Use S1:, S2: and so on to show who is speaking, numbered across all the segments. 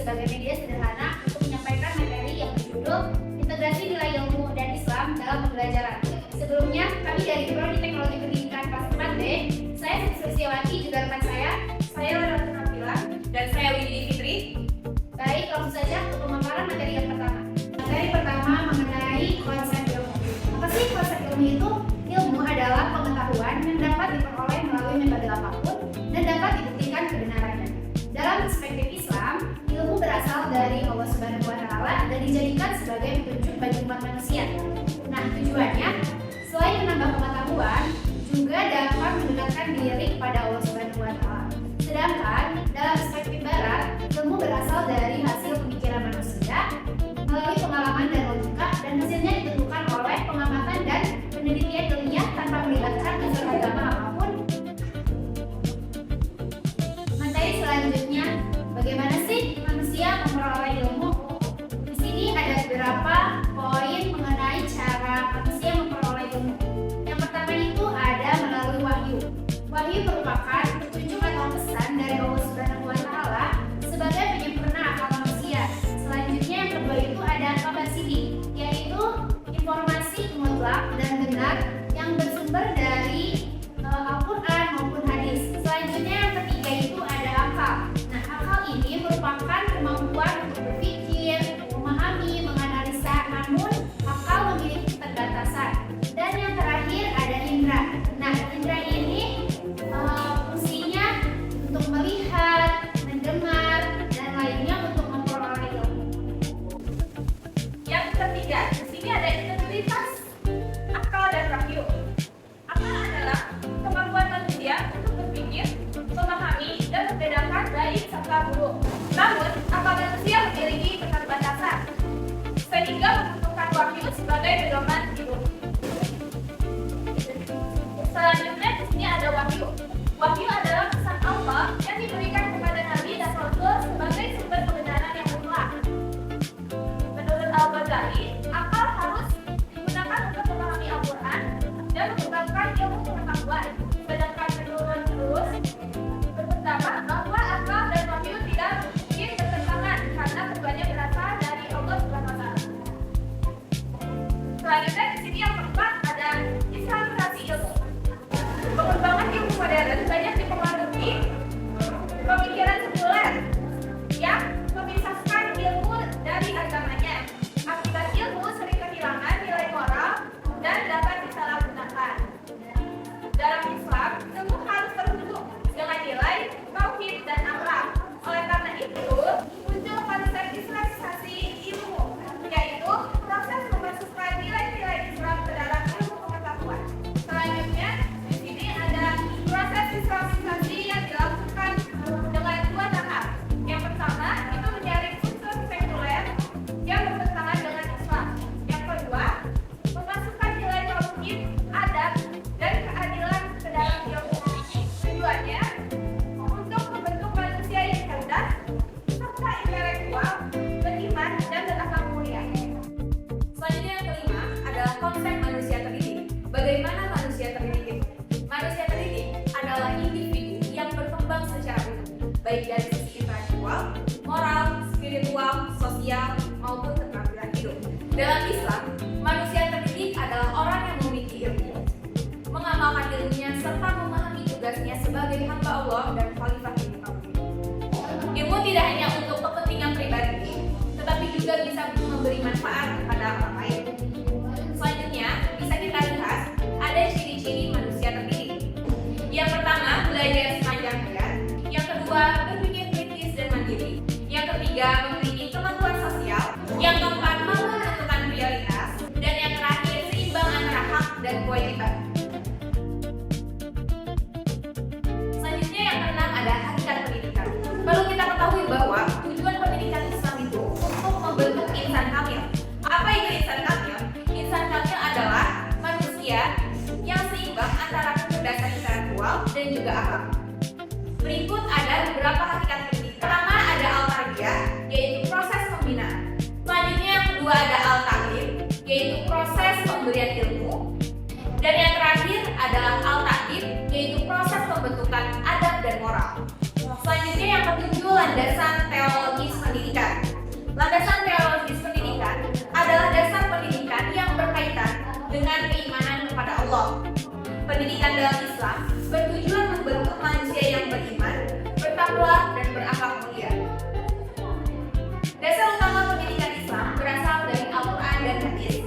S1: sebagai media sederhana untuk menyampaikan materi yang berjudul Integrasi Nilai Ilmu dan Islam dalam Pembelajaran. Sebelumnya, kami dari Prodi Teknologi Pendidikan kelas 4D, saya Siti Sulistiawati, juga rekan saya Laura Tunapila,
S2: dan saya Wididi Fitri.
S1: Baik, langsung saja ke pemaparan materi yang pertama. Materi pertama mengenai konsep ilmu. Apa sih konsep ilmu itu? Ilmu adalah pengetahuan yang dapat diperoleh melalui metode apapun dan dapat dibuktikan kebenarannya. Dalam perspektif Islam, ilmu berasal dari Allah Subhanahu wa Ta'ala dan dijadikan sebagai petunjuk bagi umat manusia. Nah, tujuannya selain menambah pengetahuan, juga dapat mendekatkan diri kepada Allah Subhanahu wa Ta'ala. Sedangkan dalam perspektif Barat, ilmu berasal dari hasil pemikiran manusia melalui pengalaman dan logika, dan hasilnya ditentukan oleh pengamatan dan penelitian ilmiah tanpa melibatkan unsur agama apapun. Materi selanjutnya, bagaimana sih manusia memperoleh ilmu? Di sini ada beberapa poin mengenai cara manusia memperoleh ilmu. Yang pertama itu ada melalui wahyu. Wahyu merupakan petunjuk atau pesan dari Allah Subhanahu wa Ta'ala sebagai penyempurna akal manusia. Selanjutnya yang kedua itu ada kabar sidik, yaitu informasi mutlak dan benar yang bersumber dari Al-Quran maupun hadis. Selanjutnya yang ketiga itu ada akal. Nah, akal ini merupakan kemampuan untuk berpikir, memahami, menganalisa, namun akal memiliki keterbatasan. Dan yang terakhir ada indera. Nah, indera ini fungsinya untuk melihat, mendengar, dan lainnya untuk memperoleh ilmu.
S2: Yang ketiga, di sini ada integritas akal dan wahyu. Akal adalah kemampuan manusia untuk berpikir, memahami, dan membedakan baik serta buruk. Namun, akal manusia memiliki keterbatasan, sehingga membutuhkan wahyu sebagai pedoman hidup. Selanjutnya di sini ada wahyu. Wahyu adalah pesan Allah yang diberikan kepada Nabi dan Rasul sebagai sumber kebenaran yang mutlak. Menurut Al-Ghazali, akal harus digunakan untuk memahami Al-Quran dan mengembangkan ilmu pengetahuan. Sedangkan menurut Rus berpendapat bahwa akal dan wahyu tidak mungkin bertentangan karena keduanya berasal dari Allah Subhanahu wa Ta'ala. Selanjutnya di sini yang keempat ada islamisasi ilmu. Pengembangan ilmu modern banyak dipengaruhi pemikiran sekuler yang memisahkan ilmu dari agamanya. Akibat ilmu sering kehilangan nilai moral dan dapat disalahgunakan. Dalam Islam, ilmu harus terhubung dengan nilai tauhid dan akhlak. Oleh karena itu, muncul konsep islamisasi ilmu, yaitu proses memasukkan nilai-nilai Islam ke dalam ilmu pengetahuan. Selanjutnya, di sini ada proses islamisasi yang dilakukan dengan dua tahap. Yang pertama, itu menyaring unsur sekuler yang bertentangan dengan Islam. Yang kedua, memasukkan nilai tauhid, adab, dan keadilan ke dalam ilmu. Tujuannya untuk membentuk manusia yang cerdas, serta intelektual, beriman, dan berakhlak mulia.
S3: Selanjutnya yang kelima adalah konsep manusia terdidik. Bagaimana manusia terdidik itu? Manusia terdidik adalah individu yang berkembang secara utuh, baik dari sisi intelektual, moral, spiritual, sosial, maupun keterampilan hidup. Dalam Islam, manusia terdidik adalah orang yang memiliki ilmu, mengamalkan ilmunya, serta memahami tugasnya sebagai hamba Allah dan khalifah di muka bumi. Ilmu tidak hanya untuk kepentingan pribadi, tetapi juga bisa memberi manfaat kepada orang lain. Selanjutnya, bisa kita lihat ada ciri-ciri manusia terdidik. Yang pertama, belajar sepanjang hayat. Yang kedua, berpikir kritis dan mandiri. Yang ketiga, memiliki kemampuan sosial. Yang keempat, mampu menentukan prioritas. Dan yang terakhir, seimbang antara hak dan kewajiban. Selanjutnya yang keenam ada hakikat pendidikan. Perlu kita ketahui bahwa tujuan pendidikan Islam itu untuk membentuk insan kamil. Apa itu insan kamil? Insan kamil adalah manusia yang seimbang antara kecerdasan intelektual dan juga akal. Berikut ada beberapa hakikat pendidikan. Pertama ada al-tarbiyah, yaitu proses pembinaan. Selanjutnya yang kedua ada al-ta'lim, yaitu proses pemberian ilmu. Dan yang terakhir adalah al-ta'dib, yaitu proses pembentukan adab dan moral. Selanjutnya yang ketujuh landasan teologis pendidikan. Allah. Pendidikan dalam Islam bertujuan membentuk manusia yang beriman, bertakwa, dan berakhlak mulia. Dasar utama pendidikan Islam berasal dari Al-Quran dan Hadis.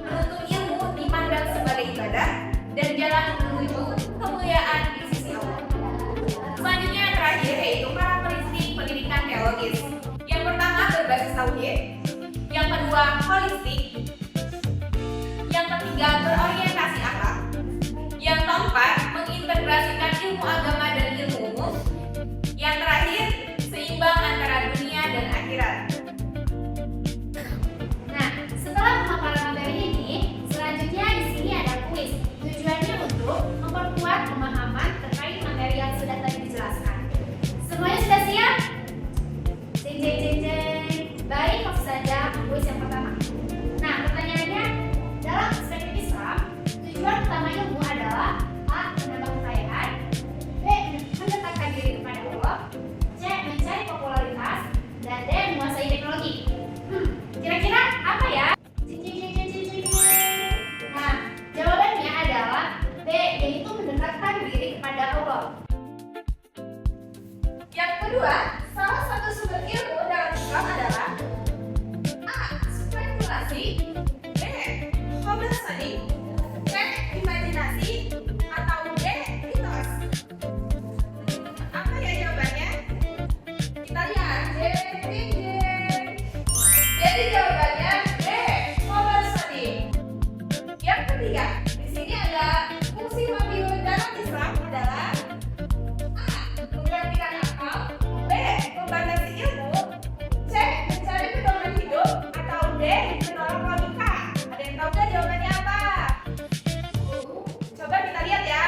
S3: Menuntut ilmu dipandang sebagai ibadah dan jalan menuju kemuliaan di sisi Allah. Selanjutnya yang terakhir yaitu karakteristik pendidikan teologis. Yang pertama berbasis tauhid, yang kedua holistik, yang ketiga berorientasi akhlak, yang keempat mengintegrasikan ilmu agama dan ilmu umum, yang terakhir seimbang antara dunia dan akhirat.
S1: Nah, setelah pemaparan materi ini, selanjutnya di sini ada kuis. Tujuannya untuk memperkuat pemahaman terkait materi yang sudah tadi dijelaskan. Semuanya sudah siap? Jeng jeng jeng jeng. Baik, langsung saja kuis yang pertama. Nah, pertanyaannya, dalam perspektif Islam, tujuan utama ilmu adalah A. Menambah kekayaan, B. Mendekatkan diri kepada Allah, C. Mencari popularitas, dan D. Menguasai teknologi. Kira-kira apa ya? Cing, cing, cing, cing, cing, cing. Nah, jawabannya adalah B, yaitu mendekatkan diri kepada Allah.
S2: Yang kedua, salah satu sumber ilmu dalam Islam adalah A. Spekulasi, B. Khobar sani, C. Imajinasi, atau D. Mitos. Apa ya jawabannya? Kita lihat. Jeng, jeng, jeng. Jadi jawabannya B. Khobar sani. Yang ketiga, di sini ada fungsi wahyul dalam Islam adalah A. Menggantikan akal, B. Membatasi ilmu, C. Mencari pedoman hidup, atau D. Menolak logika. Ada yang tahu nggak jawabannya apa? Coba kita lihat ya.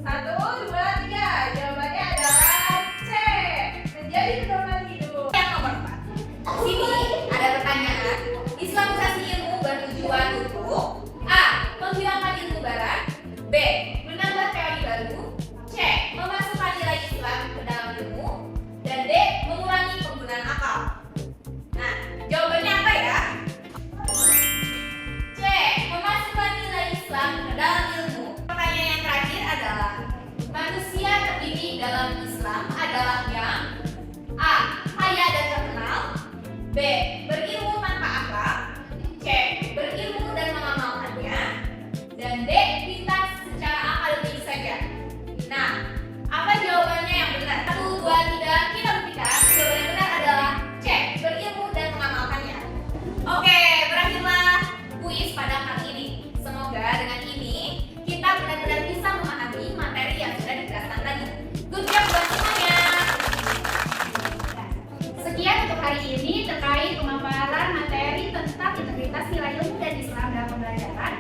S2: 1, 2, 3. Jawabannya adalah C. Menjadi pedoman hidup.
S3: Yang nomor 4. Di sini ada pertanyaan. Islamisasi ilmu bertujuan untuk A. Menghilangkan ilmu barat, B. Menambah teori baru, C. Memasukkan nilai Islam ke dalam ilmu, dan D. Mengurangi penggunaan akal. Nah, jawabannya apa ya? C. Memasukkan nilai Islam ke dalam ilmu. Pertanyaan yang terakhir adalah manusia terdidik dalam Islam adalah yang A. Kaya dan terkenal, B. Berilmu tanpa akal, C. Berilmu dan mengamalkannya, dan D. Pintar secara akademis saja. Nah, apa jawabannya yang benar? 1, 2, 3, kita buktikan. Jawaban yang benar adalah C. Berilmu dan mengamalkannya. Oke, berakhirlah kuis pada kali ini. Semoga dengan ini kita benar-benar bisa memahami materi yang sudah dijelaskan tadi. Good job buat semuanya.
S1: Sekian untuk hari ini terkait pemaparan materi tentang integritas nilai ilmu dan Islam dalam pembelajaran.